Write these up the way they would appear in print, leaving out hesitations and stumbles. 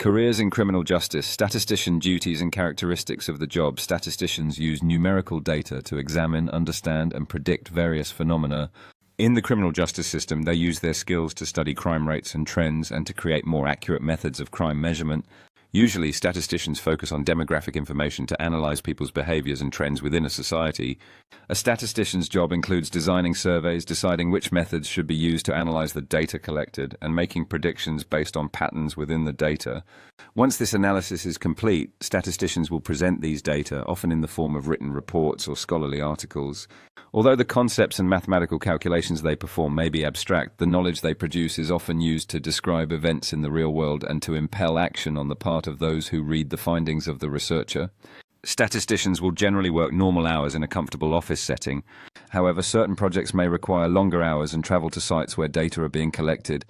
Careers in criminal justice, statistician duties and characteristics of the job. Statisticians use numerical data to examine, understand, and predict various phenomena. In the criminal justice system, they use their skills to study crime rates and trends and to create more accurate methods of crime measurement. Usually, statisticians focus on demographic information to analyze people's behaviors and trends within a society. A statistician's job includes designing surveys, deciding which methods should be used to analyze the data collected, and making predictions based on patterns within the data. Once this analysis is complete, statisticians will present these data, often in the form of written reports or scholarly articles. Although the concepts and mathematical calculations they perform may be abstract, the knowledge they produce is often used to describe events in the real world and to impel action on the part of those who read the findings of the researcher. Statisticians will generally work normal hours in a comfortable office setting. However, certain projects may require longer hours and travel to sites where data are being collected.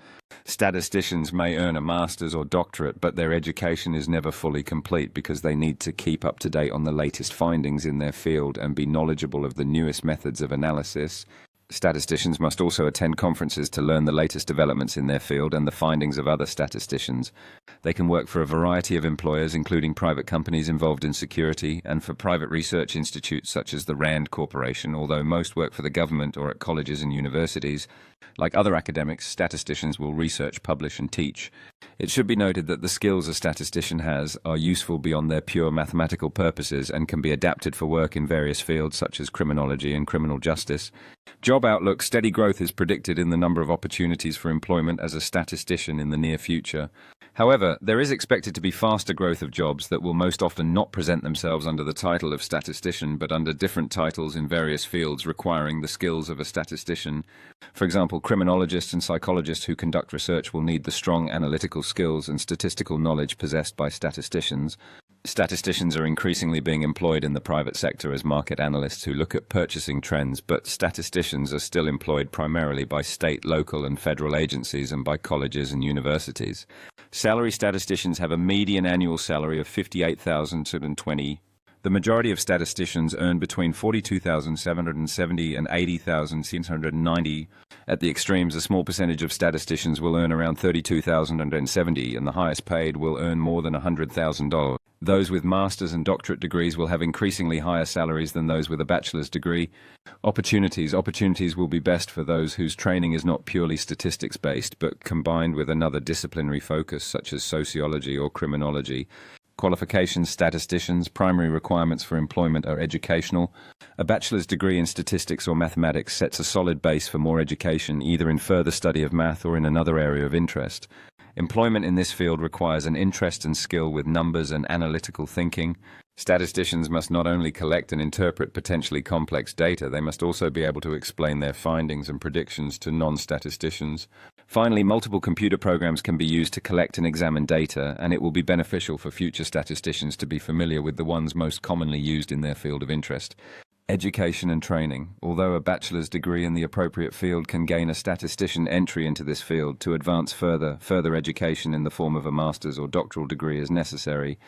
Statisticians may earn a master's or doctorate, but their education is never fully complete because they need to keep up to date on the latest findings in their field and be knowledgeable of the newest methods of analysis. Statisticians must also attend conferences to learn the latest developments in their field and the findings of other statisticians. They can work for a variety of employers, including private companies involved in security, and for private research institutes such as the RAND Corporation, although most work for the government or at colleges and universities. Like other academics, statisticians will research, publish, and teach. It should be noted that the skills a statistician has are useful beyond their pure mathematical purposes and can be adapted for work in various fields such as criminology and criminal justice. Job outlook: steady growth is predicted in the number of opportunities for employment as a statistician in the near future. However, there is expected to be faster growth of jobs that will most often not present themselves under the title of statistician, but under different titles in various fields requiring the skills of a statistician. For example, criminologists and psychologists who conduct research will need the strong analytical skills and statistical knowledge possessed by statisticians. Statisticians are increasingly being employed in the private sector as market analysts who look at purchasing trends, but statisticians are still employed primarily by state, local, and federal agencies and by colleges and universities. Salary: statisticians have a median annual salary of $58,720. The majority of statisticians earn between $42,770 and $80,690. At the extremes, a small percentage of statisticians will earn around $32,070, and the highest paid will earn more than $100,000. Those with master's and doctorate degrees will have increasingly higher salaries than those with a bachelor's degree. Opportunities will be best for those whose training is not purely statistics-based, but combined with another disciplinary focus such as sociology or criminology. Qualifications: statisticians' primary requirements for employment are educational. A bachelor's degree in statistics or mathematics sets a solid base for more education, either in further study of math or in another area of interest. Employment in this field requires an interest and skill with numbers and analytical thinking. Statisticians must not only collect and interpret potentially complex data, they must also be able to explain their findings and predictions to non-statisticians. Finally, multiple computer programs can be used to collect and examine data, and it will be beneficial for future statisticians to be familiar with the ones most commonly used in their field of interest. Education and training. Although a bachelor's degree in the appropriate field can gain a statistician entry into this field, to advance further education in the form of a master's or doctoral degree is necessary.